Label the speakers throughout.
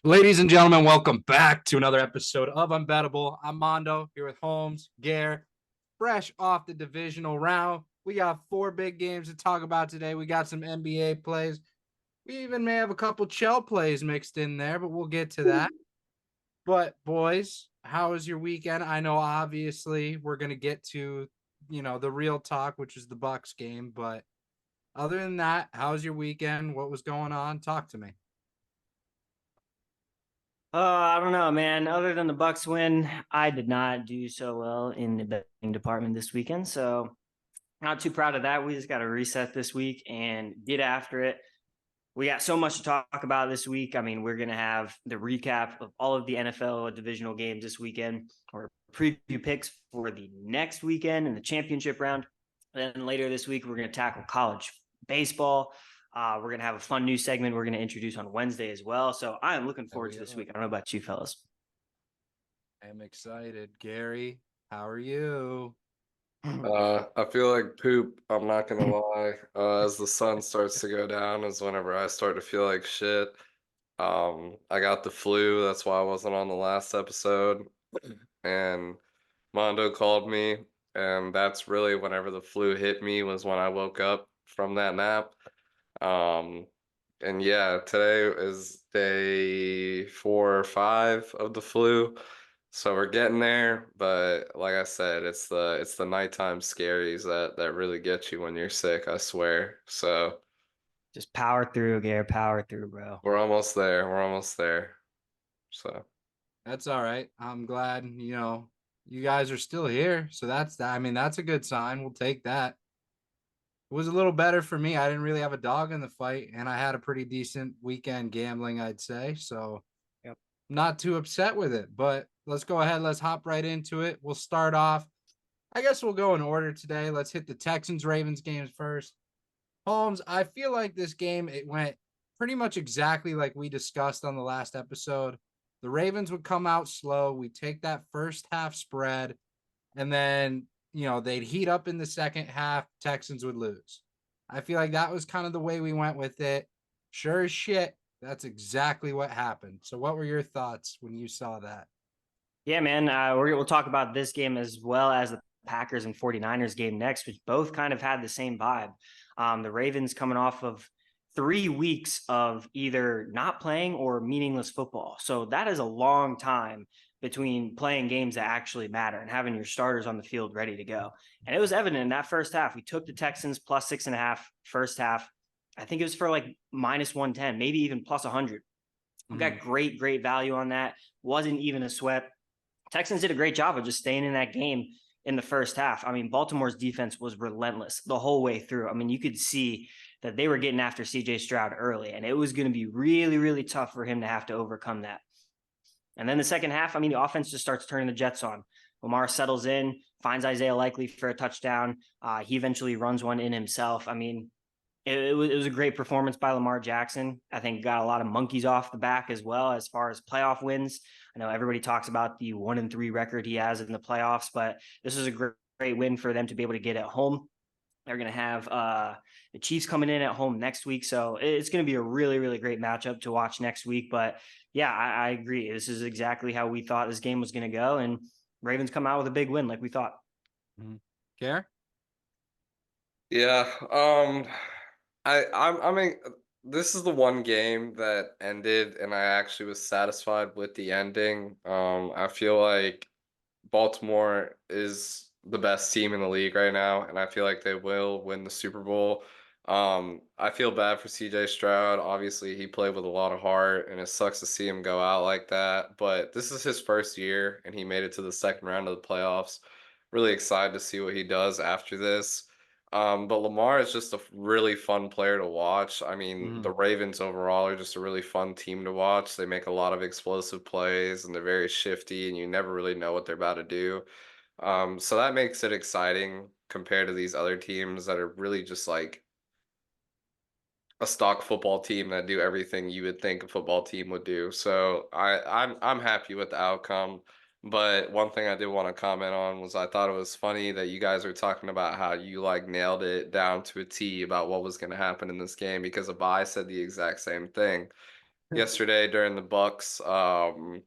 Speaker 1: Ladies and gentlemen, welcome back to another episode of Unbettable. I'm Mondo here with Holmes, Gare, fresh off the divisional round. We got four big games to talk about today. We got some NBA plays. We even may have a couple Chell plays mixed in there, but we'll get to that. But boys, how was your weekend? I know obviously we're gonna get to the real talk, which is the Bucks game. But other than that, how was your weekend? What was going on? Talk to me.
Speaker 2: I don't know, man. Other than the Bucks win, I did not do so well in the betting department this weekend. So not too proud of that. We just got to reset this week and get after it. We got so much to talk about this week. I mean, we're going to have the recap of all of the NFL divisional games this weekend, or preview picks for the next weekend in the championship round. Then later this week, we're going to tackle college baseball. We're going to have a fun new segment we're going to introduce on Wednesday as well. So I am looking forward to this week. I don't know about you fellas.
Speaker 1: I'm excited. Gary, how are you?
Speaker 3: I feel like poop. I'm not gonna lie. As the sun starts to go down is whenever I start to feel like shit. I got the flu. That's why I wasn't on the last episode. And Mondo called me, and that's really whenever the flu hit me was when I woke up from that nap. Um, and yeah, today is day 4 or 5 of the flu. So we're getting there, but like I said, it's the nighttime scaries that really get you when you're sick, I swear. So
Speaker 2: Just power through, Gare. Power through, bro.
Speaker 3: we're almost there. We're almost there. So
Speaker 1: That's all right. I'm glad, you guys are still here. So that's that. I mean, that's a good sign. We'll take that. It was a little better for me. I didn't really have a dog in the fight, and I had a pretty decent weekend gambling, I'd say. So
Speaker 2: Yep.
Speaker 1: not too upset with it. But let's go ahead. Let's hop right into it. We'll start off. I guess we'll go in order today. Let's hit the Texans Ravens games first. Holmes, I feel like this game it went pretty much exactly like we discussed on the last episode. The Ravens would come out slow. We take that first half spread, and then they'd heat up in the second half. Texans would lose. I feel like that was kind of the way we went with it. Sure as shit, that's exactly what happened. So, what were your thoughts when you saw that?
Speaker 2: Yeah, man. We'll talk about this game as well as the Packers and 49ers game next, which both kind of had the same vibe. The Ravens coming off of 3 weeks of either not playing or meaningless football. So that is a long time between playing games that actually matter and having your starters on the field ready to go. And it was evident in that first half. We took the Texans plus 6.5 first half. I think it was for like minus 110, maybe even plus 100. We got great value on that. Wasn't even a sweat. Texans did a great job of just staying in that game in the first half. I mean, Baltimore's defense was relentless the whole way through. I mean, you could see that they were getting after CJ Stroud early, and it was going to be really tough for him to have to overcome that. And then the second half, I mean, the offense just starts turning the Jets on. Lamar settles in, finds Isaiah Likely for a touchdown. He eventually runs one in himself. I mean, it was a great performance by Lamar Jackson. I think got a lot of monkeys off the back as well as far as playoff wins. I know everybody talks about the 1-3 record he has in the playoffs, but this is a great win for them to be able to get at home. They're going to have the Chiefs coming in at home next week. So it's going to be a really great matchup to watch next week. But yeah, I agree. This is exactly how we thought this game was going to go. And Ravens come out with a big win like we thought.
Speaker 1: Care?
Speaker 3: yeah, I mean this is the one game that ended and I actually was satisfied with the ending. I feel like Baltimore is the best team in the league right now, and I feel like they will win the Super Bowl. I feel bad for CJ Stroud. Obviously, he played with a lot of heart, and it sucks to see him go out like that. But this is his first year, and he made it to the second round of the playoffs. Really excited to see what he does after this. But Lamar is just a really fun player to watch. I mean, the Ravens overall are just a really fun team to watch. They make a lot of explosive plays and they're very shifty, and you never really know what they're about to do. So that makes it exciting compared to these other teams that are really just like a stock football team that do everything you would think a football team would do. So I'm happy with the outcome. But one thing I did want to comment on was I thought it was funny that you guys were talking about how you like nailed it down to a T about what was going to happen in this game because Abai said the exact same thing. yesterday during the Bucks halftime.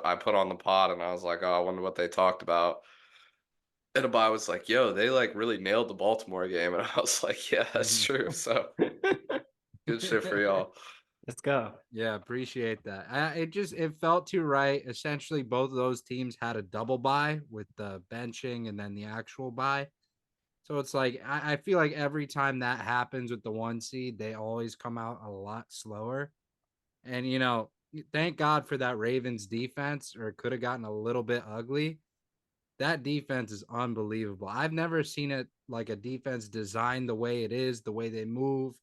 Speaker 3: I put on the pod and I was like, oh, I wonder what they talked about. And Abai was like, yo, they like really nailed the Baltimore game. And I was like, yeah, that's true. So good shit for y'all.
Speaker 2: Let's go.
Speaker 1: Yeah, appreciate that. It felt too right. Essentially, both of those teams had a double bye with the benching and then the actual bye. So it's like I feel like every time that happens with the 1 seed, they always come out a lot slower. And thank God for that Ravens defense, or it could have gotten a little bit ugly. That defense is unbelievable. I've never seen it like a defense designed the way it is, the way they move,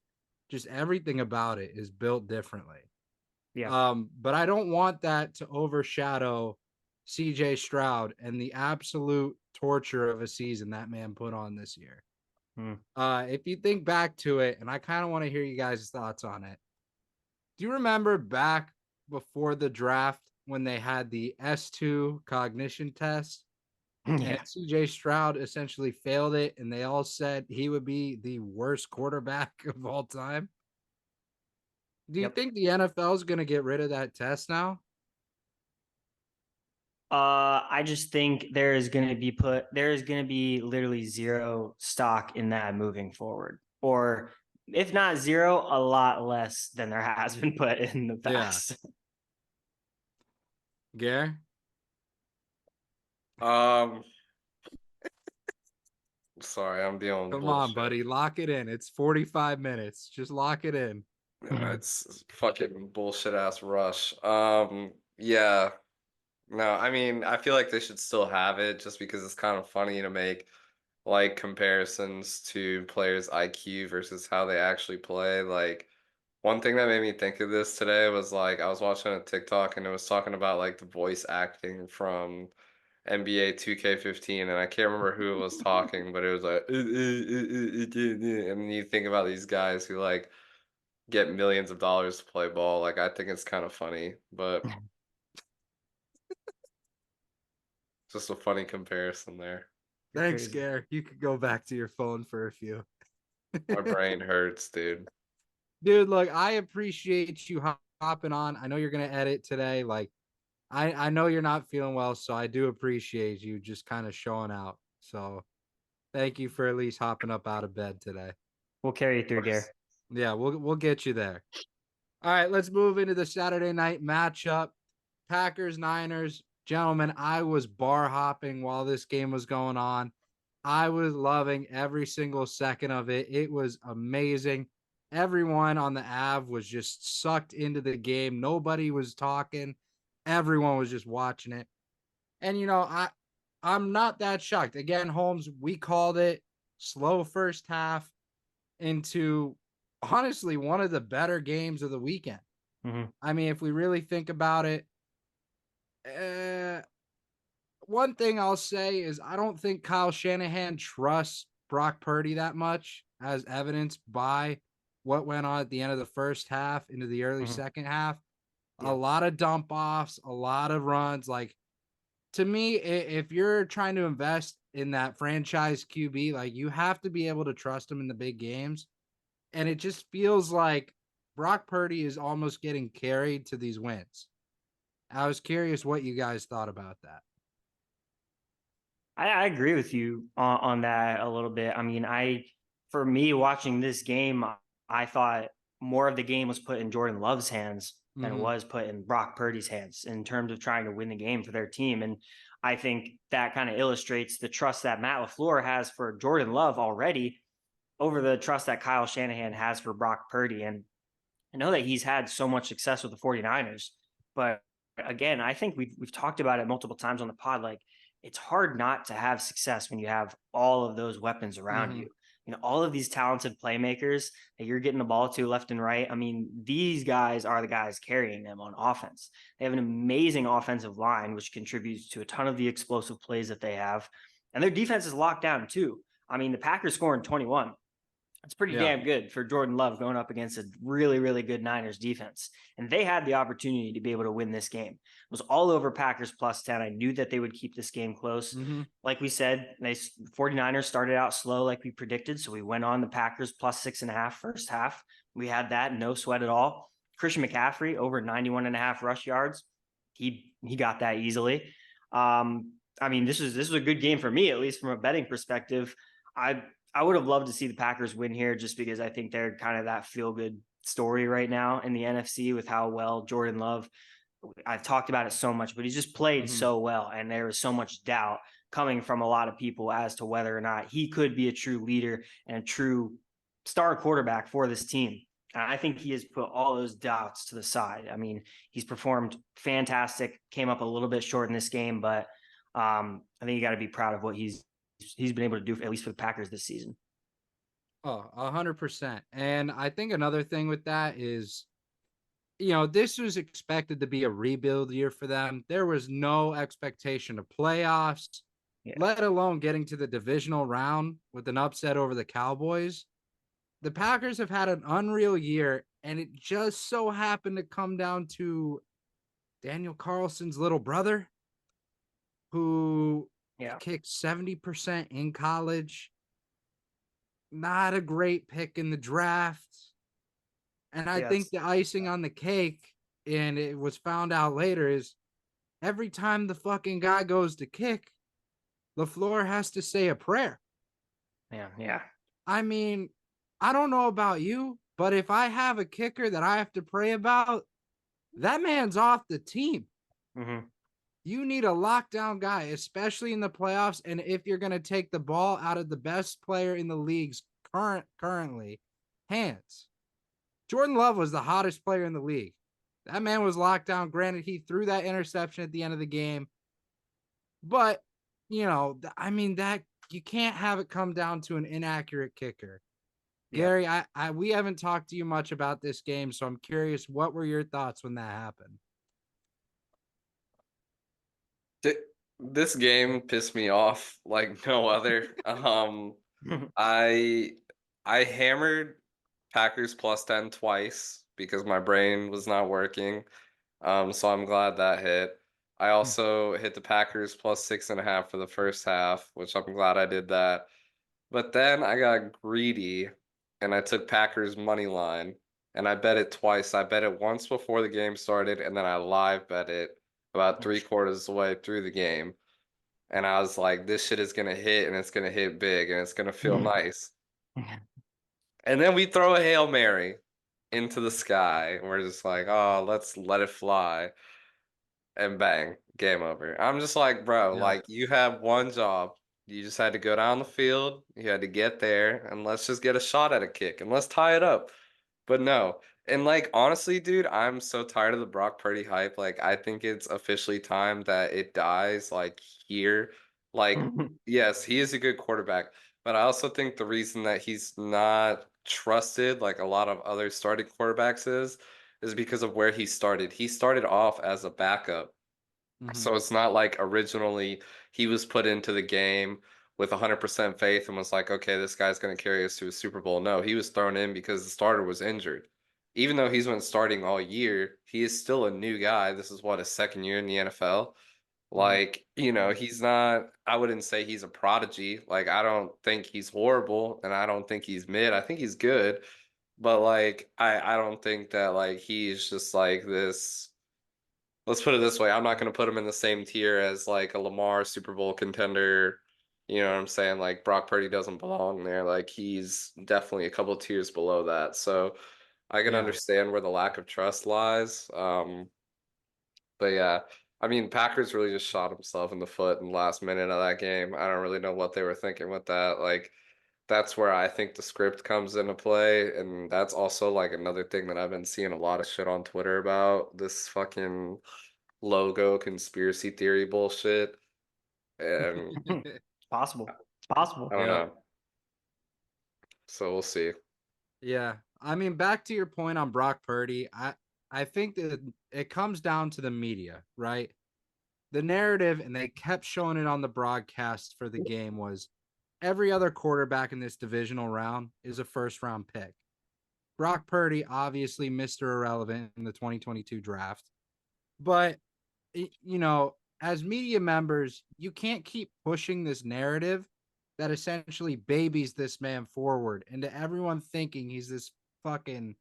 Speaker 1: just everything about it is built differently.
Speaker 2: Yeah.
Speaker 1: But I don't want that to overshadow CJ Stroud and the absolute torture of a season that man put on this year. If you think back to it, and I kind of want to hear you guys' thoughts on it. Do you remember back before the draft when they had the S2 cognition test?
Speaker 2: Yeah.
Speaker 1: And CJ Stroud essentially failed it, and they all said he would be the worst quarterback of all time. Do you
Speaker 2: Yep.
Speaker 1: think the NFL is going to get rid of that test now?
Speaker 2: I just think there is going to be literally zero stock in that moving forward, or if not zero, a lot less than there has been put in the past.
Speaker 1: Gare?
Speaker 3: Sorry, I'm dealing with
Speaker 1: Come on,
Speaker 3: bullshit.
Speaker 1: buddy. Lock it in. It's 45 minutes. Just lock it in.
Speaker 3: It's fucking bullshit ass rush. Yeah. No, I mean, I feel like they should still have it just because it's kind of funny to make like comparisons to players' IQ versus how they actually play. Like one thing that made me think of this today was like I was watching a TikTok and it was talking about like the voice acting from NBA 2K15 and I can't remember who it was talking, but it was like and then you think about these guys who like get millions of dollars to play ball. Like I think it's kind of funny, but just a funny comparison there.
Speaker 1: Thanks,
Speaker 2: Crazy.
Speaker 1: Gare. You could go back to your phone for a few.
Speaker 3: My brain hurts, dude.
Speaker 1: Dude, look, I appreciate you hopping on. I know you're going to edit today. Like, I know you're not feeling well, so I do appreciate you just kind of showing out. So thank you for at least hopping up out of bed today.
Speaker 2: We'll carry you through, Gare.
Speaker 1: Yeah, we'll get you there. All right, let's move into the Saturday night matchup. Packers, Niners. Gentlemen, I was bar hopping while this game was going on. I was loving every single second of it. It was amazing. Everyone on the Ave was just sucked into the game. Nobody was talking. Everyone was just watching it. And I'm not that shocked. Again, Holmes, we called it slow first half into honestly one of the better games of the weekend. I mean, if we really think about it, one thing I'll say is I don't think Kyle Shanahan trusts Brock Purdy that much, as evidenced by what went on at the end of the first half into the early second half.
Speaker 2: Yeah.
Speaker 1: A lot of dump offs, a lot of runs. Like, to me, if you're trying to invest in that franchise QB, like, you have to be able to trust him in the big games. And it just feels like Brock Purdy is almost getting carried to these wins. I was curious what you guys thought about that.
Speaker 2: I agree with you on that a little bit. I mean, for me watching this game, I thought more of the game was put in Jordan Love's hands than it was put in Brock Purdy's hands in terms of trying to win the game for their team. And I think that kind of illustrates the trust that Matt LaFleur has for Jordan Love already over the trust that Kyle Shanahan has for Brock Purdy. And I know that he's had so much success with the 49ers, but again, I think we've talked about it multiple times on the pod. Like, it's hard not to have success when you have all of those weapons around you. You know, all of these talented playmakers that you're getting the ball to left and right. I mean, these guys are the guys carrying them on offense. They have an amazing offensive line, which contributes to a ton of the explosive plays that they have. And their defense is locked down too. I mean, the Packers scoring 21. It's pretty damn good for Jordan Love going up against a really, really good Niners defense. And they had the opportunity to be able to win this game. It was all over Packers plus 10. I knew that they would keep this game close. Like we said, 49ers started out slow like we predicted. So we went on the Packers plus 6.5 first half. We had that, no sweat at all. Christian McCaffrey over 91.5 rush yards. He got that easily. I mean, this is a good game for me, at least from a betting perspective. I would have loved to see the Packers win here just because I think they're kind of that feel good story right now in the NFC with how well Jordan Love. I've talked about it so much, but he's just played so well, and there was so much doubt coming from a lot of people as to whether or not he could be a true leader and a true star quarterback for this team. And I think he has put all those doubts to the side. I mean, he's performed fantastic, came up a little bit short in this game, but I think you got to be proud of what he's been able to do, at least for the Packers this season.
Speaker 1: Oh, 100%. And I think another thing with that is, this was expected to be a rebuild year for them. There was no expectation of playoffs, let alone getting to the divisional round with an upset over the Cowboys. The Packers have had an unreal year, and it just so happened to come down to Daniel Carlson's little brother, who kicked 70% in college. Not a great pick in the draft. And I think the icing on the cake, and it was found out later, is every time the fucking guy goes to kick, LaFleur has to say a prayer.
Speaker 2: Yeah.
Speaker 1: I mean, I don't know about you, but if I have a kicker that I have to pray about, that man's off the team.
Speaker 2: Mm-hmm.
Speaker 1: You need a lockdown guy, especially in the playoffs. And if you're going to take the ball out of the best player in the league's currently hands, Jordan Love was the hottest player in the league. That man was locked down. Granted, he threw that interception at the end of the game. But, I mean, that you can't have it come down to an inaccurate kicker. Gary, we haven't talked to you much about this game, so I'm curious, what were your thoughts when that happened?
Speaker 3: This game pissed me off like no other. I hammered Packers plus 10 twice because my brain was not working. So I'm glad that hit. I also hit the Packers plus 6.5 for the first half, which I'm glad I did that. But then I got greedy and I took Packers money line and I bet it twice. I bet it once before the game started and then I live bet it about 3/4 of the way through the game. And I was like, this shit is gonna hit and it's gonna hit big and it's gonna feel nice. And then we throw a Hail Mary into the sky and we're just like, oh, let's let it fly. And bang, game over. I'm just like, bro, like you have one job. You just had to go down the field. You had to get there and let's just get a shot at a kick and let's tie it up. But no. And like honestly, dude, I'm so tired of the Brock Purdy hype. Like I think it's officially time that it dies like here. Like yes, he is a good quarterback, but I also think the reason that he's not trusted like a lot of other starting quarterbacks is because of where he started. He started off as a backup. So it's not like originally he was put into the game with 100% faith and was like, okay, this guy's going to carry us to a Super Bowl. No, he was thrown in because the starter was injured. Even though he's been starting all year, he is still a new guy. This is what, his second year in the NFL. Like, he's not, I wouldn't say he's a prodigy. Like, I don't think he's horrible and I don't think he's mid. I think he's good. But like, I don't think that like he's just like this. Let's put it this way. I'm not going to put him in the same tier as like a Lamar Super Bowl contender. You know what I'm saying? Like Brock Purdy doesn't belong there. Like he's definitely a couple tiers below that. So I can understand where the lack of trust lies. But yeah, I mean, Packers really just shot himself in the foot in the last minute of that game. I don't really know what they were thinking with that. Like that's where I think the script comes into play. And that's also like another thing that I've been seeing a lot of shit on Twitter about this fucking logo conspiracy theory bullshit. And
Speaker 2: It's possible. It's possible.
Speaker 3: I don't know. So we'll see.
Speaker 1: Yeah. I mean, back to your point on Brock Purdy, I think that it comes down to the media, right? The narrative, and they kept showing it on the broadcast for the game, was every other quarterback in this divisional round is a first-round pick. Brock Purdy, obviously Mr. Irrelevant in the 2022 draft. But, as media members, you can't keep pushing this narrative that essentially babies this man forward into everyone thinking he's this fucking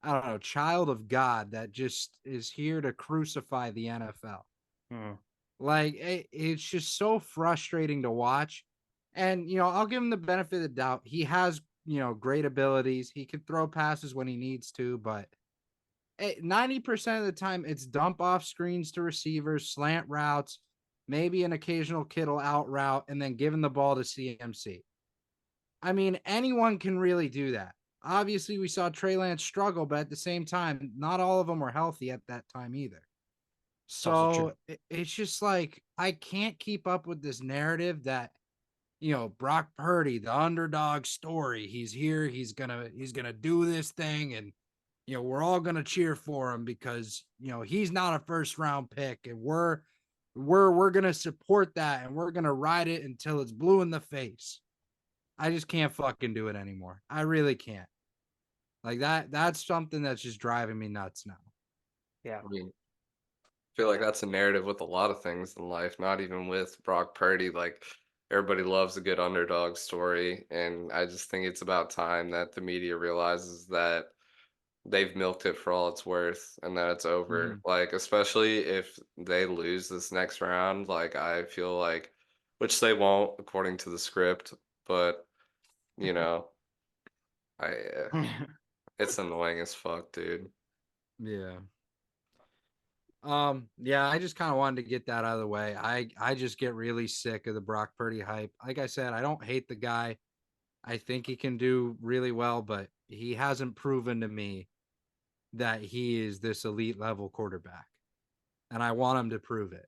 Speaker 1: I don't know, child of God that just is here to crucify the NFL.
Speaker 2: Hmm.
Speaker 1: Like it's just so frustrating to watch. And I'll give him the benefit of the doubt. He has, great abilities. He can throw passes when he needs to, but 90% of the time it's dump off screens to receivers, slant routes, maybe an occasional Kittle out route, and then giving the ball to CMC. I mean, anyone can really do that. Obviously, we saw Trey Lance struggle, but at the same time, not all of them were healthy at that time either.
Speaker 2: It's also true.
Speaker 1: So it's just like I can't keep up with this narrative that Brock Purdy, the underdog story. He's here. He's gonna do this thing, and we're all gonna cheer for him because he's not a first round pick, and we're gonna support that, and we're gonna ride it until it's blue in the face. I just can't fucking do it anymore. I really can't. Like that's something that's just driving me nuts now.
Speaker 2: Yeah.
Speaker 3: I mean, I feel like that's a narrative with a lot of things in life, not even with Brock Purdy. Like everybody loves a good underdog story, and I just think it's about time that the media realizes that they've milked it for all it's worth and that it's over.
Speaker 1: Mhm.
Speaker 3: Like especially if they lose this next round, like I feel like, which they won't according to the script, but you know, it's annoying as fuck, dude.
Speaker 1: Yeah. Yeah, I just kind of wanted to get that out of the way. I just get really sick of the Brock Purdy hype. Like I said, I don't hate the guy. I think he can do really well, but he hasn't proven to me that he is this elite level quarterback. And I want him to prove it.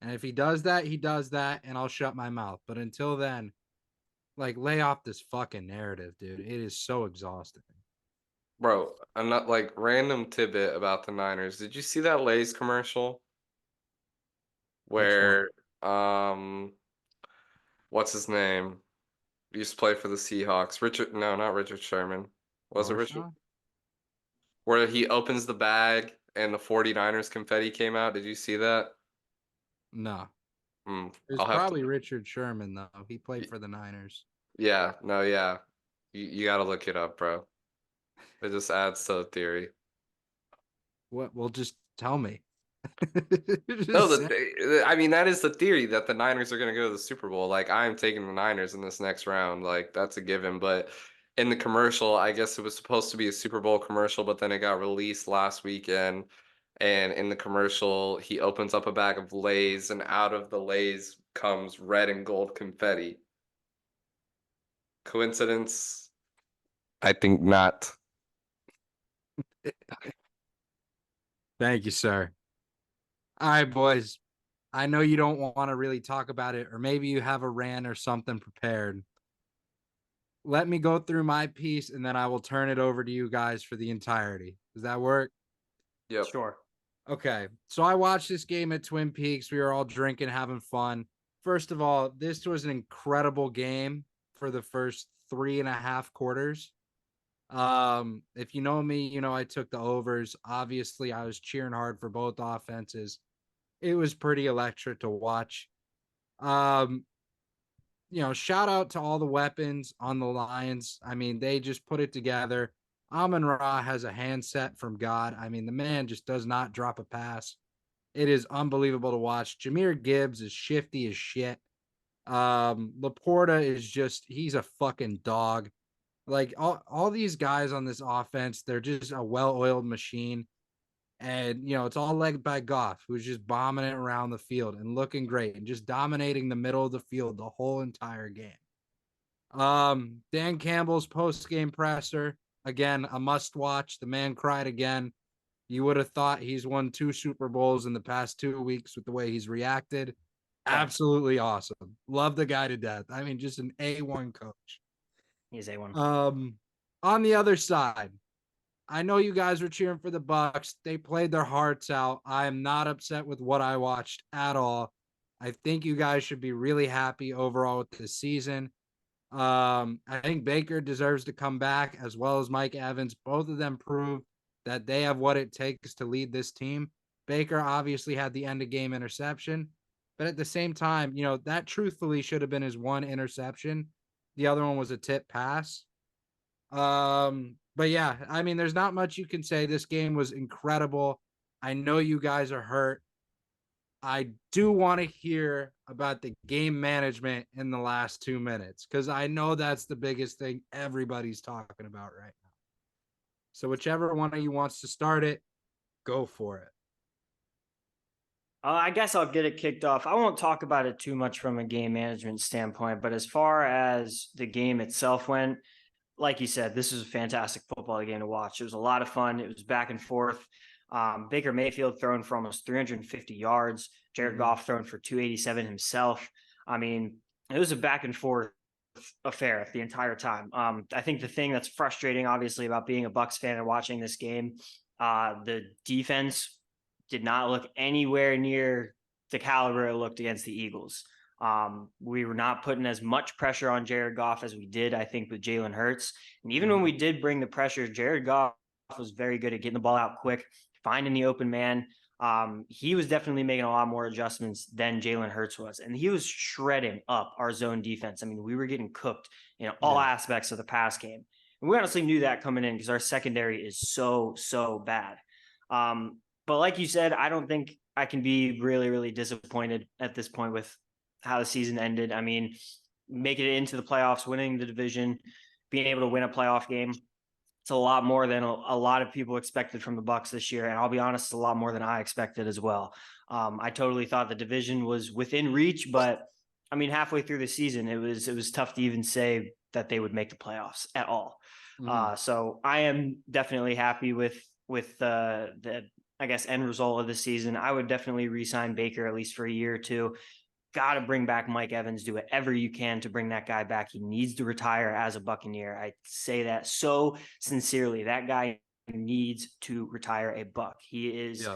Speaker 1: And if he does that, he does that, and I'll shut my mouth. But until then, like lay off this fucking narrative, dude. It is so exhausting.
Speaker 3: Bro, I'm not like random tidbit about the Niners. Did you see that Lay's commercial
Speaker 1: Which one?
Speaker 3: where what's his name? Used to play for the Seahawks. Richard, no, not Richard Sherman. Was it Richard?
Speaker 1: Marshawn?
Speaker 3: Where he opens the bag and the 49ers confetti came out. Did you see that?
Speaker 1: No.
Speaker 3: Hmm.
Speaker 1: It was
Speaker 3: I'll have to.
Speaker 1: probably Richard Sherman, though. He played for the Niners.
Speaker 3: Yeah, no, yeah. You gotta look it up, bro. It just adds to the theory.
Speaker 1: What? Well, just tell me.
Speaker 3: No,
Speaker 1: Just say-
Speaker 3: I mean that is the theory that the Niners are going to go to the Super Bowl. Like I'm taking the Niners in this next round. Like that's a given. But in the commercial, I guess it was supposed to be a Super Bowl commercial, but then it got released last weekend. And in the commercial, he opens up a bag of Lay's, and out of the Lay's comes red and gold confetti. Coincidence? I think not.
Speaker 1: Thank you, sir. All right, boys. I know you don't want to really talk about it, or maybe you have a rant or something prepared. Let me go through my piece, and then I will turn it over to you guys for the entirety. Does that work?
Speaker 3: Yep.
Speaker 2: Sure.
Speaker 1: Okay. So I watched this game at Twin Peaks. We were all drinking, having fun. First of all, this was an incredible game for the first 3.5 quarters. If you know me, I took the overs. Obviously, I was cheering hard for both offenses. It was pretty electric to watch. Um, shout out to all the weapons on the Lions. I mean, they just put it together. Amon Ra has a handset from God. I mean, the man just does not drop a pass. It is unbelievable to watch. Jahmyr Gibbs is shifty as shit. Laporta is he's a fucking dog. Like all these guys on this offense, they're just a well-oiled machine. And it's all led by Goff, who's just bombing it around the field and looking great and just dominating the middle of the field the whole entire game. Dan Campbell's post-game presser, again, a must-watch. The man cried again. You would have thought he's won 2 Super Bowls in the past 2 weeks with the way he's reacted.
Speaker 2: Facts.
Speaker 1: Absolutely awesome. Love the guy to death. I mean, just an A1 coach.
Speaker 2: He's A1.
Speaker 1: On the other side, I know you guys were cheering for the Bucks. They played their hearts out. I am not upset with what I watched at all. I think you guys should be really happy overall with this season. I think Baker deserves to come back as well as Mike Evans. Both of them prove that they have what it takes to lead this team. Baker obviously had the end of game interception, but at the same time, that truthfully should have been his one interception. The other one was a tip pass. But yeah, I mean, there's not much you can say. This game was incredible. I know you guys are hurt. I do want to hear about the game management in the last 2 minutes because I know that's the biggest thing everybody's talking about right now. So, whichever one of you wants to start it, go for it.
Speaker 2: I guess I'll get it kicked off. I won't talk about it too much from a game management standpoint, but as far as the game itself went, like you said, this is a fantastic football game to watch. It was a lot of fun. It was back and forth. Baker Mayfield throwing for almost 350 yards. Jared Goff throwing for 287 himself. I mean, it was a back and forth affair the entire time. I think the thing that's frustrating, obviously, about being a Bucs fan and watching this game, the defense did not look anywhere near the caliber it looked against the Eagles. We were not putting as much pressure on Jared Goff as we did, I think, with Jalen Hurts. And even when we did bring the pressure, Jared Goff was very good at getting the ball out quick, finding the open man. He was definitely making a lot more adjustments than Jalen Hurts was. And he was shredding up our zone defense. I mean, we were getting cooked in all aspects of the pass game. And we honestly knew that coming in because our secondary is so bad. But like you said, I don't think I can be really disappointed at this point with how the season ended. I mean, making it into the playoffs, winning the division, being able to win a playoff game. It's a lot more than a lot of people expected from the Bucs this year. And I'll be honest, it's a lot more than I expected as well. I totally thought the division was within reach, but I mean, halfway through the season, it was tough to even say that they would make the playoffs at all. So I am definitely happy with the I guess end result of the season. I would definitely re-sign Baker at least for a year or two. Got to bring back Mike Evans. Do whatever you can to bring that guy back. He needs to retire as a Buccaneer. I say that so sincerely. That guy needs to retire a Buck. He is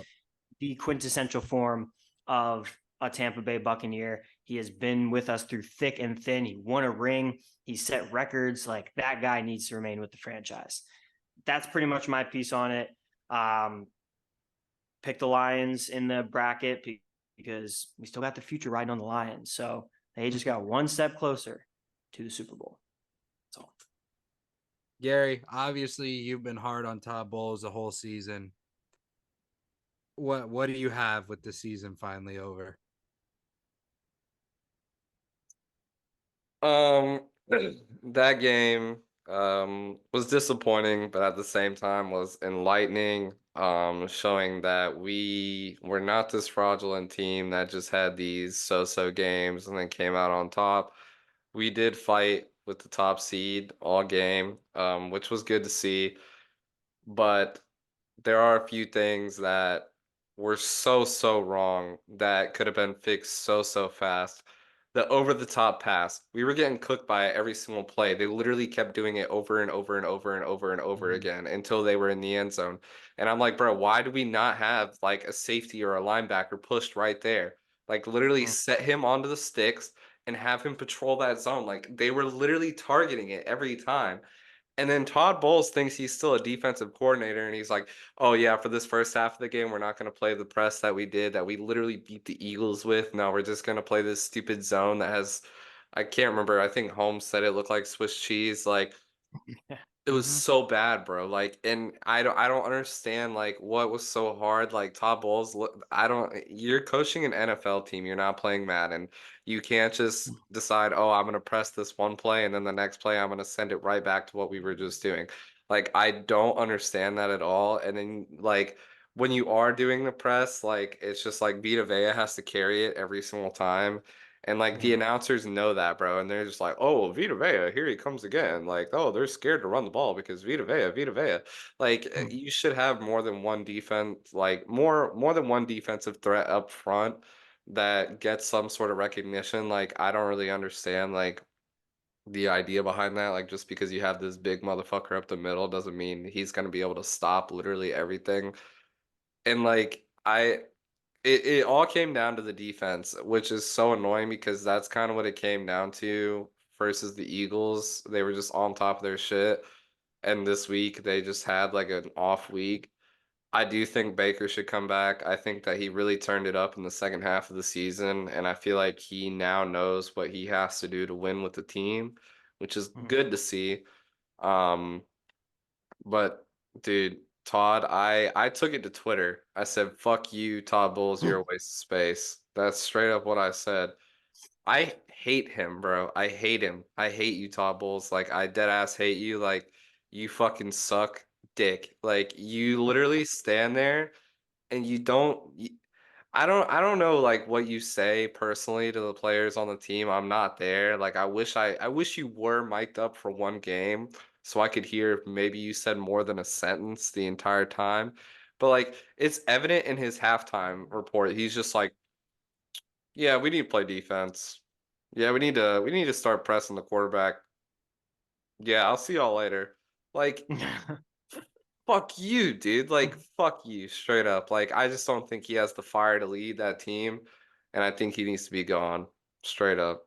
Speaker 2: the quintessential form of a Tampa Bay Buccaneer. He has been with us through thick and thin. He won a ring. He set records. Like, that guy needs to remain with the franchise. That's pretty much my piece on it. Pick the Lions in the bracket because we still got the future riding on the Lions. So they just got one step closer to the Super Bowl. That's all.
Speaker 1: Gary, obviously you've been hard on Todd Bowles the whole season. What do you have with the season finally over?
Speaker 3: That game was disappointing, but at the same time was enlightening, showing that we were not this fraudulent team that just had these so-so games and then came out on top. We did fight with the top seed all game, which was good to see, but there are a few things that were so wrong that could have been fixed so fast. The over the top pass, we were getting cooked by it every single play. They literally kept doing it over and over again until they were in the end zone. And I'm like, bro, why do we not have like a safety or a linebacker pushed right there? Like, literally set him onto the sticks and have him patrol that zone. Like, they were literally targeting it every time. And then Todd Bowles thinks he's still a defensive coordinator, and he's like, "Oh yeah, for this first half of the game, we're not going to play the press that we did, that we literally beat the Eagles with. No, we're just going to play this stupid zone that has, I can't remember. I think Holmes said it looked like Swiss cheese. Like, it was so bad, bro. Like, and I don't understand like what was so hard. Like, Todd Bowles, I don't. You're coaching an NFL team. You're not playing Madden. You can't just decide, oh, I'm gonna press this one play, and then the next play I'm gonna send it right back to what we were just doing. Like, I don't understand that at all. And then like when you are doing the press, like it's just like Vita Vea has to carry it every single time. And like the announcers know that, bro, and they're just like, "Oh, Vita Vea, here he comes again." Like, "Oh, they're scared to run the ball because Vita Vea, Vita Vea." Like, you should have more than one defense, like more than one defensive threat up front that gets some sort of recognition. Like, I don't really understand like the idea behind that. Like, just because you have this big motherfucker up the middle doesn't mean he's gonna be able to stop literally everything. And like, it all came down to the defense, which is so annoying because that's kind of what it came down to versus the Eagles. They were just on top of their shit. And this week they just had like an off week. I do think Baker should come back. I think that he really turned it up in the second half of the season. And I feel like he now knows what he has to do to win with the team, which is good to see. Um, But dude, Todd, I took it to Twitter. I said, "Fuck you, Todd Bowles. You're a waste of space." That's straight up what I said. I hate him, bro. I hate him. I hate you, Todd Bowles. Like I dead ass hate you. Like you fucking suck dick. Like you literally stand there and you don't. I don't know like what you say personally to the players on the team. I'm not there. Like I wish you were mic'd up for one game so I could hear if maybe you said more than a sentence the entire time. But like it's evident in his halftime report. He's just like, "Yeah, we need to play defense. Yeah, we need to start pressing the quarterback. Yeah, I'll see y'all later." Like fuck you, dude. Like, fuck you, straight up. Like, I just don't think he has the fire to lead that team, and I think he needs to be gone, straight up.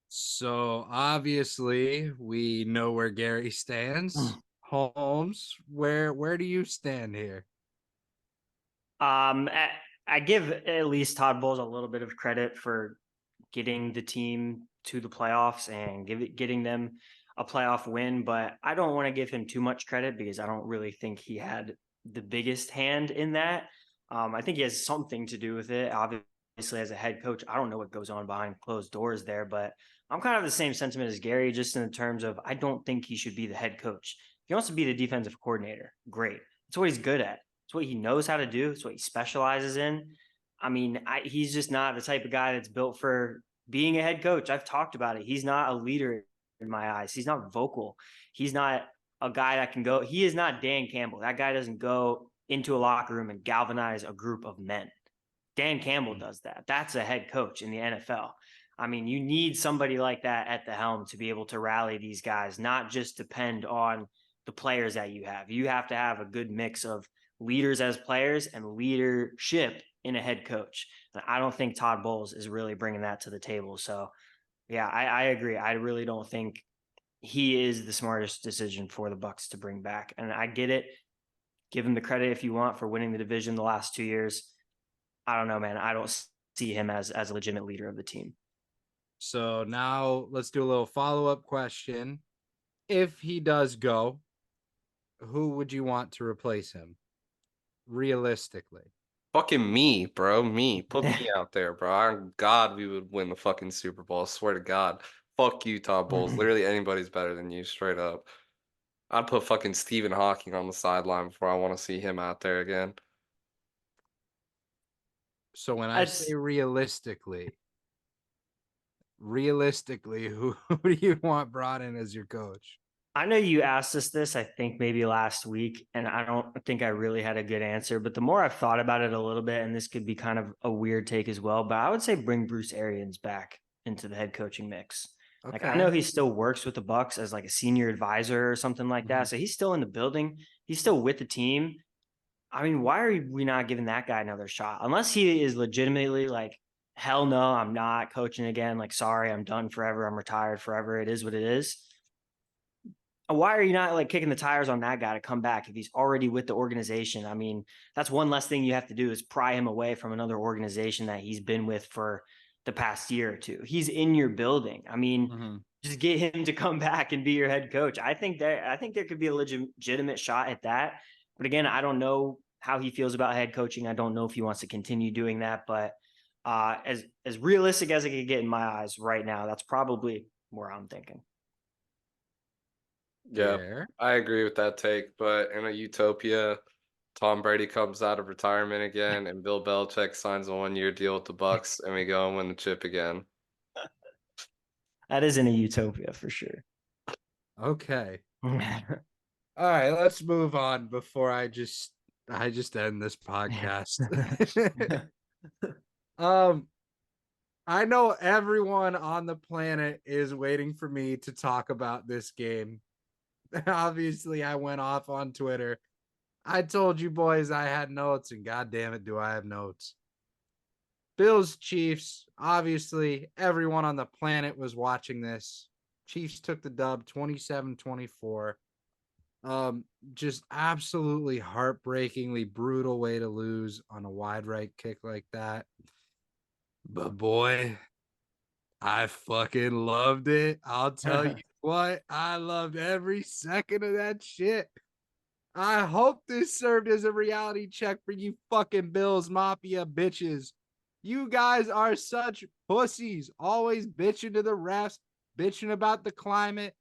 Speaker 1: So obviously we know where Gary stands. Holmes, where do you stand here?
Speaker 2: I, I give at least Todd Bowles a little bit of credit for getting the team to the playoffs and getting them a playoff win, but I don't want to give him too much credit because I don't really think he had the biggest hand in that. I think he has something to do with it. Obviously, as a head coach, I don't know what goes on behind closed doors there, but I'm kind of the same sentiment as Gary, just in terms of I don't think he should be the head coach. If he wants to be the defensive coordinator, great. That's what he's good at. It's what he knows how to do. It's what he specializes in. I mean, he's just not the type of guy that's built for being a head coach. I've talked about it. He's not a leader in my eyes. He's not vocal. He's not a guy that can go. He is not Dan Campbell. That guy doesn't go into a locker room and galvanize a group of men. Dan Campbell does that. That's a head coach in the NFL. I mean, you need somebody like that at the helm to be able to rally these guys, not just depend on the players that you have. You have to have a good mix of leaders as players and leadership in a head coach. And I don't think Todd Bowles is really bringing that to the table. So, yeah, I agree. I really don't think he is the smartest decision for the Bucks to bring back. And I get it. Give him the credit if you want for winning the division the last 2 years. I don't know, man. I don't see him as a legitimate leader of the team.
Speaker 1: So now let's do a little follow-up question. If he does go, who would you want to replace him? Realistically.
Speaker 3: Fucking me, bro. Me. Put me out there, bro. On God, we would win the fucking Super Bowl. I swear to God. Fuck you, Todd Bowles. Literally anybody's better than you, straight up. I'd put fucking Stephen Hawking on the sideline before I want to see him out there again.
Speaker 1: So when I say
Speaker 2: It's
Speaker 1: realistically, who do you want brought in as your coach?
Speaker 2: I know you asked us this, I think maybe last week, and I don't think I really had a good answer. But the more I've thought about it a little bit, and this could be kind of a weird take as well, but I would say bring Bruce Arians back into the head coaching mix. Like I know
Speaker 1: Okay.
Speaker 2: he still works with the Bucks as like a senior advisor or something like that.
Speaker 1: Mhm.
Speaker 2: So he's still in the building. He's still with the team. I mean, why are we not giving that guy another shot? Unless he is legitimately like, hell no, I'm not coaching again. Like, sorry, I'm done forever. I'm retired forever. It is what it is. Why are you not like kicking the tires on that guy to come back if he's already with the organization? I mean, that's one less thing you have to do is pry him away from another organization that he's been with for the past year or two. He's in your building. I mean,
Speaker 1: Mhm.
Speaker 2: just get him to come back and be your head coach. I think there could be a legitimate shot at that. But again, I don't know how he feels about head coaching. I don't know if he wants to continue doing that. But as realistic as it could get in my eyes right now, that's probably where I'm thinking.
Speaker 3: Yeah,
Speaker 1: Yeah.
Speaker 3: I agree with that take. But in a utopia, Tom Brady comes out of retirement again, and Bill Belichick signs a 1-year deal with the Bucks, and we go and win the chip again.
Speaker 2: That is in a utopia for sure.
Speaker 1: Okay. All right, let's move on before I just end this podcast. um I know everyone on the planet is waiting for me to talk about this game. Obviously, I went off on Twitter. I told you boys I had notes, and god damn it, do I have notes. Bills Chiefs, obviously, everyone on the planet was watching this. Chiefs took the dub 27-24. Just absolutely heartbreakingly brutal way to lose on a wide right kick like that. But boy, I fucking loved it. I'll tell you what, I loved every second of that shit. I hope this served as a reality check for you fucking Bills Mafia bitches. You guys are such pussies, always bitching to the refs, bitching about the climate.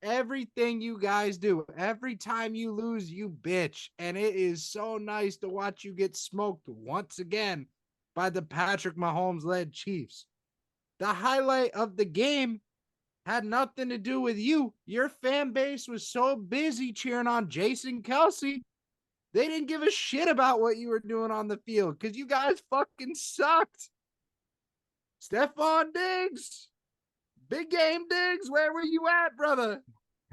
Speaker 1: Everything you guys do, every time you lose, you bitch. And it is so nice to watch you get smoked once again by the Patrick Mahomes led Chiefs. The highlight of the game had nothing to do with you. Your fan base was so busy cheering on Jason Kelsey, they didn't give a shit about what you were doing on the field because you guys fucking sucked. Stephon Diggs, big game Diggs, where were you at, brother?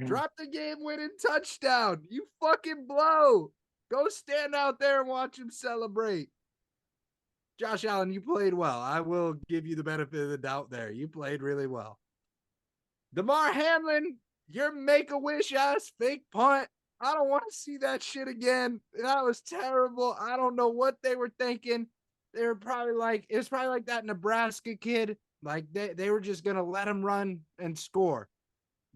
Speaker 1: Drop the game winning touchdown. You fucking blow. Go stand out there and watch him celebrate. Josh Allen, you played well. I will give you the benefit of the doubt there. You played really well. DeMar Hamlin, your make-a-wish ass fake punt. I don't want to see that shit again. That was terrible. I don't know what they were thinking. They were probably like, it was probably like that Nebraska kid. Like they were just going to let him run and score.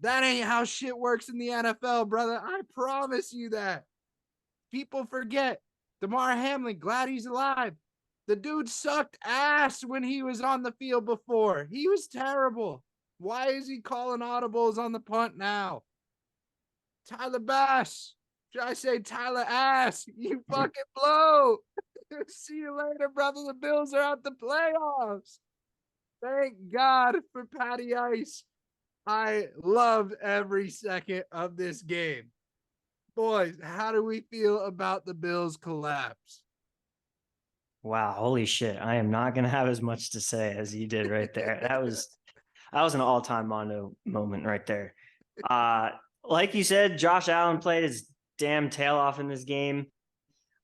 Speaker 1: That ain't how shit works in the NFL, brother. I promise you that. People forget. DeMar Hamlin, glad he's alive. The dude sucked ass when he was on the field before. He was terrible. Why is he calling audibles on the punt now? Tyler Bass. Should I say Tyler Ass? You fucking blow. See you later, brother. The Bills are out the playoffs. Thank God for Patty Ice. I loved every second of this game. Boys, how do we feel about the Bills' collapse?
Speaker 2: Wow, holy shit. I am not gonna have as much to say as you did right there. That was an all-time Mondo moment right there. Like you said, Josh Allen played his damn tail off in this game.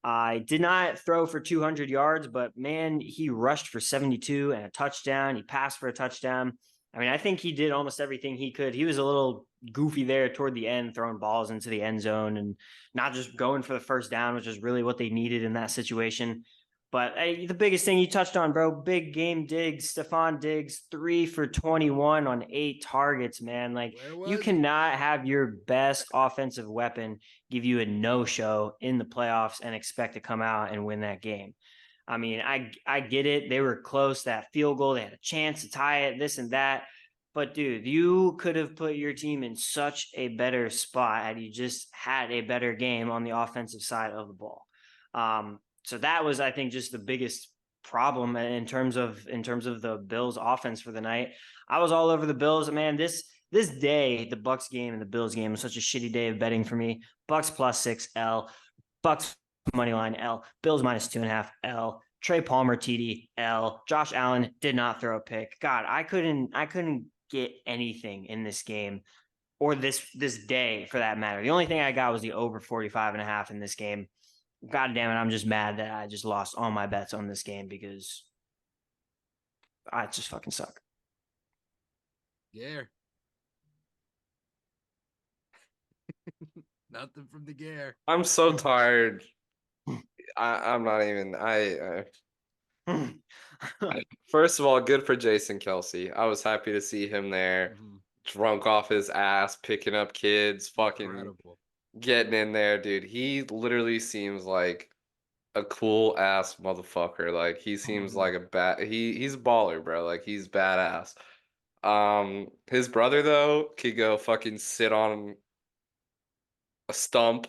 Speaker 2: I did not throw for 200 yards, but man, he rushed for 72 and a touchdown. He passed for a touchdown. I mean, I think he did almost everything he could. He was a little goofy there toward the end, throwing balls into the end zone and not just going for the first down, which is really what they needed in that situation. But the biggest thing you touched on, bro, big game Diggs, Stephon Diggs, 3 for 21 on 8 targets, man. Like, you cannot have your best offensive weapon give you a no-show in the playoffs and expect to come out and win that game. I mean, I get it. They were close, that field goal. They had a chance to tie it, this and that. But, dude, you could have put your team in such a better spot had you just had a better game on the offensive side of the ball. So that was, I think, just the biggest problem in terms of the Bills offense for the night. I was all over the Bills. Man, this day, the Bucks game and the Bills game was such a shitty day of betting for me. Bucks +6 L, Bucks money line L, Bills -2.5 L, Trey Palmer TD L, Josh Allen did not throw a pick. God, I couldn't get anything in this game or this day for that matter. The only thing I got was the over 45.5 in this game. God damn it, I'm just mad that I just lost all my bets on this game because I just fucking suck.
Speaker 1: Yeah. Nothing from the gear.
Speaker 3: I'm so tired. I'm not even. First of all, good for Jason Kelsey. I was happy to see him there, drunk off his ass, picking up kids, fucking
Speaker 1: Incredible.
Speaker 3: getting in there, dude. He literally seems like a cool ass motherfucker. Like he seems like he's a baller, bro. Like he's badass. His brother though could go fucking sit on a stump.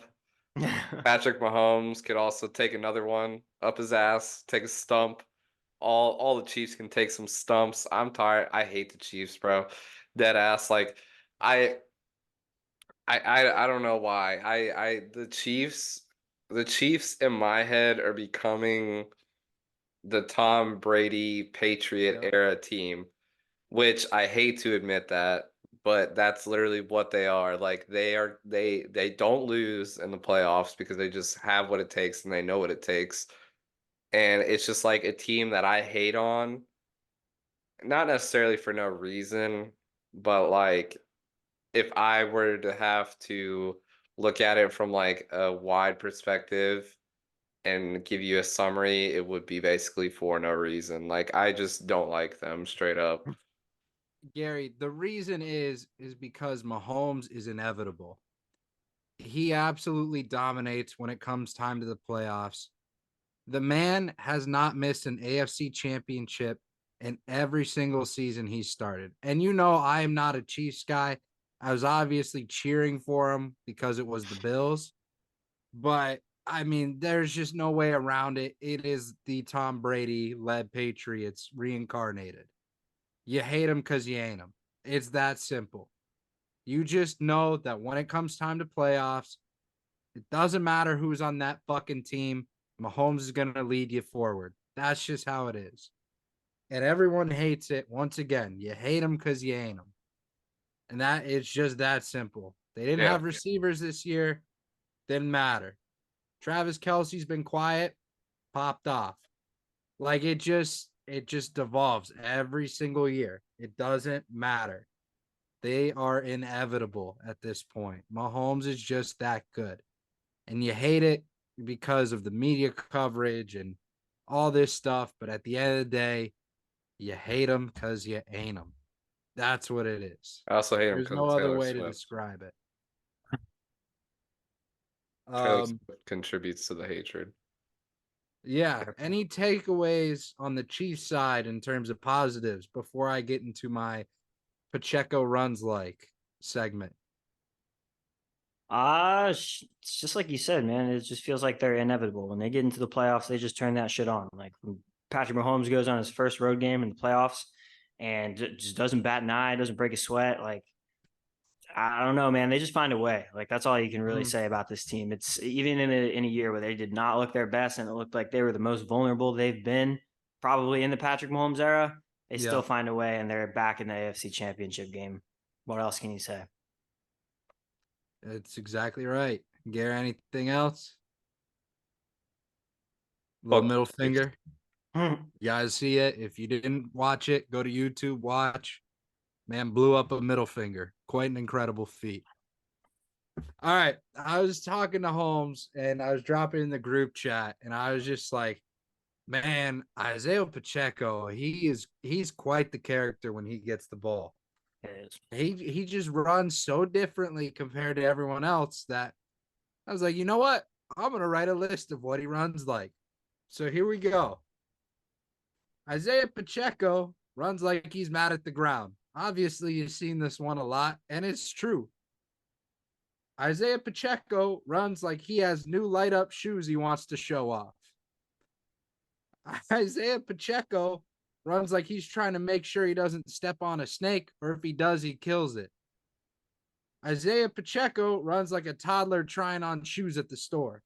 Speaker 3: Patrick Mahomes could also take another one up his ass, take a stump. All the Chiefs can take some stumps. I'm tired. I hate the Chiefs, bro. Dead ass. Like I I don't know why. The Chiefs in my head are becoming the Tom Brady Patriot era team, which I hate to admit that, but that's literally what they are. Like they don't lose in the playoffs because they just have what it takes and they know what it takes. And it's just like a team that I hate on, not necessarily for no reason, but like if I were to have to look at it from like a wide perspective and give you a summary, it would be basically for no reason. Like I just don't like them straight up.
Speaker 1: Gary, the reason is because Mahomes is inevitable. he absolutely dominates when it comes time to the playoffs. The man has not missed an AFC championship in every single season he started. And you know, I am not a Chiefs guy. I was obviously cheering for him because it was the Bills. But I mean, there's just no way around it. It is the Tom Brady led Patriots reincarnated. You hate him because you ain't him. It's that simple. You just know that when it comes time to playoffs, it doesn't matter who's on that fucking team. Mahomes is going to lead you forward. That's just how it is. And everyone hates it. Once again, you hate him because you ain't him. And that it's just that simple. They didn't
Speaker 3: Yeah.
Speaker 1: have receivers this year. Didn't matter. Travis Kelsey's been quiet, popped off. Like it just devolves every single year. It doesn't matter. They are inevitable at this point. Mahomes is just that good. And you hate it because of the media coverage and all this stuff. But at the end of the day, you hate him because you ain't him. That's what it is.
Speaker 3: I also hate him
Speaker 1: There's
Speaker 3: because
Speaker 1: no
Speaker 3: of
Speaker 1: other
Speaker 3: Taylor
Speaker 1: way to
Speaker 3: Swift.
Speaker 1: describe it.
Speaker 3: Taylor Swift contributes to the hatred.
Speaker 1: Yeah. Any takeaways on the Chiefs side in terms of positives before I get into my Pacheco runs like segment?
Speaker 2: It's just like you said, man. It just feels like they're inevitable. When they get into the playoffs, they just turn that shit on. Like when Patrick Mahomes goes on his first road game in the playoffs and just doesn't bat an eye, doesn't break a sweat. Like, I don't know, man. They just find a way. Like that's all you can really say about this team. It's even in a year where they did not look their best and it looked like they were the most vulnerable they've been probably in the Patrick Mahomes era. They still find a way and they're back in the AFC Championship game. What else can you say?
Speaker 1: That's exactly right. Gary, anything else? Little
Speaker 3: Fuck
Speaker 1: middle
Speaker 3: the Chiefs.
Speaker 1: finger. You guys see it. If you didn't watch it, go to YouTube, watch. Man blew up a middle finger. Quite an incredible feat. All right. I was talking to Holmes and I was dropping in the group chat and I was just like, man, Isaiah Pacheco, he's quite the character when he gets the ball.
Speaker 2: It is.
Speaker 1: He just runs so differently compared to everyone else that I was like, you know what? I'm gonna write a list of what he runs like. So here we go. Isaiah Pacheco runs like he's mad at the ground. Obviously, you've seen this one a lot, and it's true. Isaiah Pacheco runs like he has new light up shoes he wants to show off. Isaiah Pacheco runs like he's trying to make sure he doesn't step on a snake, or if he does, he kills it. Isaiah Pacheco runs like a toddler trying on shoes at the store.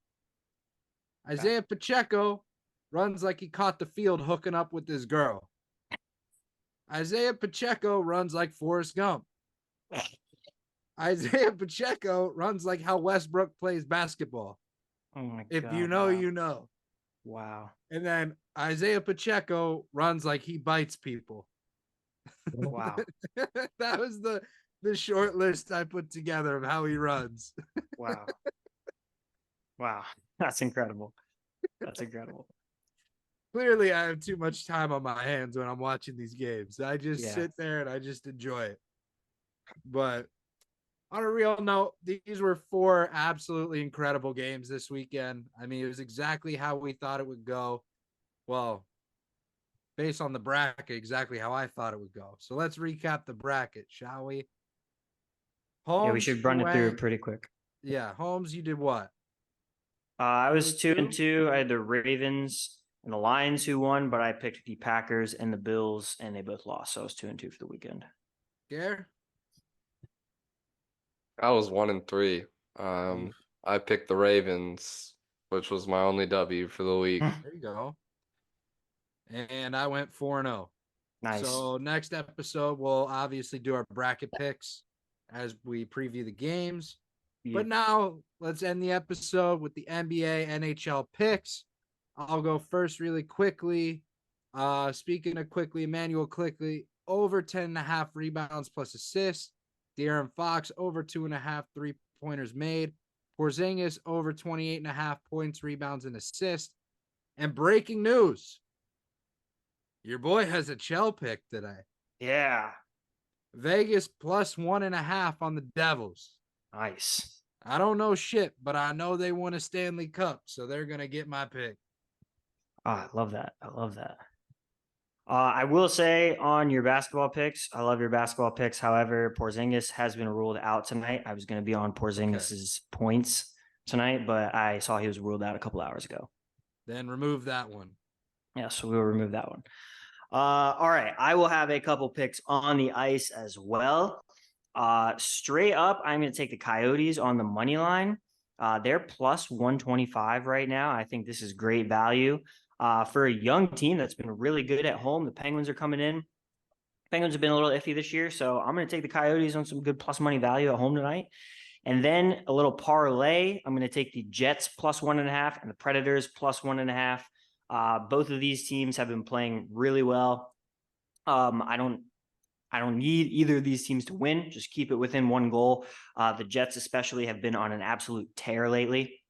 Speaker 1: Isaiah Pacheco runs like he caught the field hooking up with this girl. Isaiah Pacheco runs like Forrest Gump. Isaiah Pacheco runs like how Westbrook plays basketball.
Speaker 2: Oh my
Speaker 1: If
Speaker 2: God.
Speaker 1: you know,
Speaker 2: wow.
Speaker 1: you know.
Speaker 2: Wow.
Speaker 1: And then Isaiah Pacheco runs like he bites people.
Speaker 2: Wow.
Speaker 1: That was the short list I put together of how he runs.
Speaker 2: Wow. Wow. That's incredible. That's incredible.
Speaker 1: Clearly, I have too much time on my hands when I'm watching these games. I just
Speaker 2: Yeah.
Speaker 1: sit there and I just enjoy it. But on a real note, these were 4 absolutely incredible games this weekend. I mean, it was exactly how we thought it would go. Well, based on the bracket, exactly how I thought it would go. So let's recap the bracket, shall we? Holmes,
Speaker 2: Yeah, we should run it through pretty quick.
Speaker 1: Yeah, Holmes, you did what?
Speaker 2: I was 2-2. I had the Ravens and the Lions who won, but I picked the Packers and the Bills, and they both lost. So I was 2-2 for the weekend.
Speaker 1: Gare?
Speaker 3: I was 1-3. I picked the Ravens, which was my only W for the week.
Speaker 1: There you go. And I went 4-0.
Speaker 2: Nice.
Speaker 1: So next episode, we'll obviously do our bracket picks as we preview the games.
Speaker 2: Yeah.
Speaker 1: But now let's end the episode with the NBA, NHL picks. I'll go first really quickly. Speaking of quickly, Emmanuel quickly, over 10.5 rebounds plus assists. De'Aaron Fox, over 2.5 3-pointers made. Porzingis, over 28.5 points, rebounds, and assists. And breaking news, your boy has a Chell pick today.
Speaker 2: Yeah.
Speaker 1: Vegas plus 1.5 on the Devils.
Speaker 2: Nice.
Speaker 1: I don't know shit, but I know they won a Stanley Cup, so they're gonna get my pick.
Speaker 2: I love that. I love that. I will say on your basketball picks, I love your basketball picks. However, Porzingis has been ruled out tonight. I was going to be on Porzingis's points tonight, but I saw he was ruled out a couple hours ago.
Speaker 1: Then remove that one.
Speaker 2: Yeah, so we will remove that one. All right, I will have a couple picks on the ice as well. Straight up, I'm going to take the Coyotes on the money line. They're plus 125 right now. I think this is great value. For a young team that's been really good at home, the Penguins are coming in. Penguins have been a little iffy this year, so I'm going to take the Coyotes on some good plus money value at home tonight. And then a little parlay. I'm going to take the Jets plus 1.5 and the Predators plus 1.5. Both of these teams have been playing really well. I don't need either of these teams to win. Just keep it within one goal. The Jets especially have been on an absolute tear lately.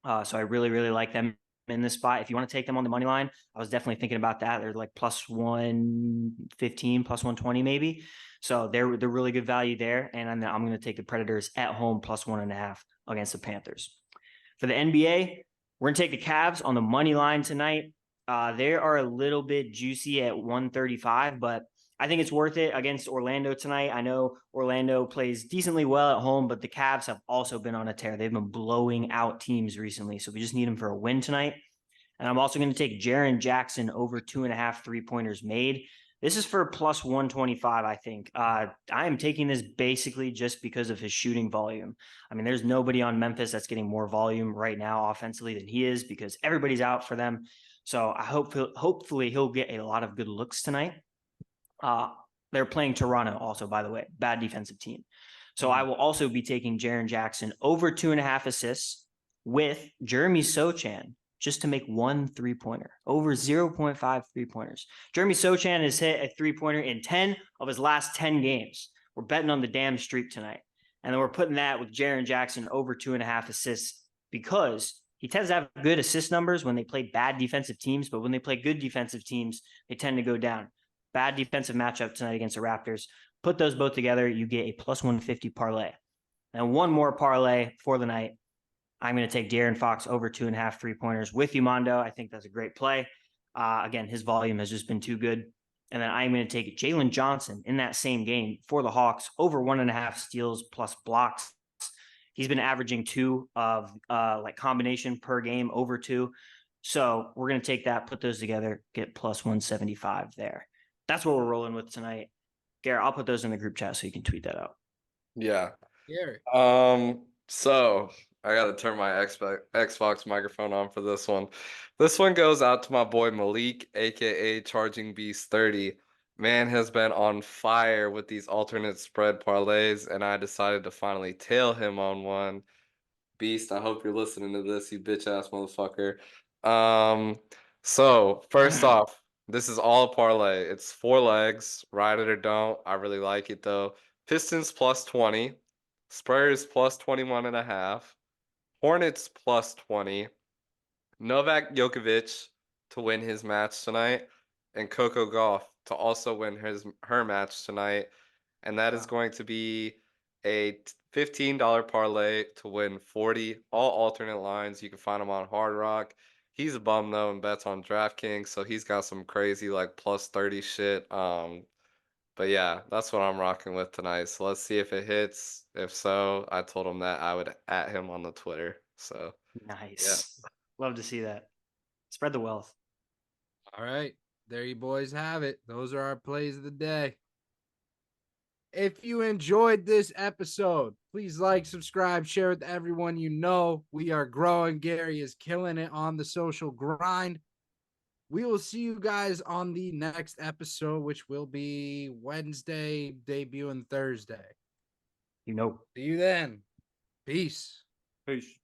Speaker 2: So I really, really like them in this spot. If you want to take them on the money line, I was definitely thinking about that. They're like plus 115, plus 120 maybe. So they're really good value there. And I'm going to take the Predators at home plus 1.5 against the Panthers. For the NBA, we're going to take the Cavs on the money line tonight. They are a little bit juicy at 135, but I think it's worth it against Orlando tonight. I know Orlando plays decently well at home, but the Cavs have also been on a tear. They've been blowing out teams recently, so we just need them for a win tonight. And I'm also going to take Jaren Jackson over 2.5 3-pointers made. This is for plus 125, I think. I am taking this basically just because of his shooting volume. I mean, there's nobody on Memphis that's getting more volume right now offensively than he is because everybody's out for them. So I hopefully he'll get a lot of good looks tonight. They're playing Toronto also, by the way, bad defensive team. So I will also be taking Jaren Jackson over 2.5 assists with Jeremy Sochan just to make 1 3-pointer, over 0.5 3-pointers. Jeremy Sochan has hit a 3-pointer in 10 of his last 10 games. We're betting on the damn streak tonight. And then we're putting that with Jaren Jackson over 2.5 assists because he tends to have good assist numbers when they play bad defensive teams, but when they play good defensive teams, they tend to go down. Bad defensive matchup tonight against the Raptors. Put those both together, you get a plus 150 parlay. And one more parlay for the night. I'm going to take De'Aaron Fox over 2.5 3-pointers with you, Mondo. I think that's a great play. Again, his volume has just been too good. And then I'm going to take Jalen Johnson in that same game for the Hawks over 1.5 steals plus blocks. He's been averaging 2 of like combination per game, over 2. So we're going to take that, put those together, get plus 175 there. That's what we're rolling with tonight. Garrett, I'll put those in the group chat so you can tweet that out.
Speaker 3: Yeah.
Speaker 1: Gary.
Speaker 3: So I gotta turn my Xbox microphone on for this one. This one goes out to my boy Malik, aka Charging Beast 30. Man has been on fire with these alternate spread parlays, and I decided to finally tail him on one. Beast, I hope you're listening to this, you bitch ass motherfucker. So first off, this is all a parlay. It's 4 legs, ride it or don't. I really like it though. Pistons plus 20, Spurs plus 21.5, Hornets plus 20, Novak Djokovic to win his match tonight, and Coco Gauff to also win her match tonight. And that is going to be a $15 parlay to win 40. All alternate lines. You can find them on Hard Rock. He's a bum though and bets on DraftKings, so he's got some crazy like plus 30 shit. But yeah, that's what I'm rocking with tonight. So let's see if it hits. If so, I told him that I would at him on the Twitter. So
Speaker 2: Nice. Yeah. Love to see that. Spread the wealth.
Speaker 1: All right. There you boys have it. Those are our plays of the day. If you enjoyed this episode, please like, subscribe, share with everyone you know. We are growing. Gary is killing it on the social grind. We will see you guys on the next episode, which will be Wednesday, debuting Thursday.
Speaker 2: You know.
Speaker 1: See you then. Peace.
Speaker 2: Peace.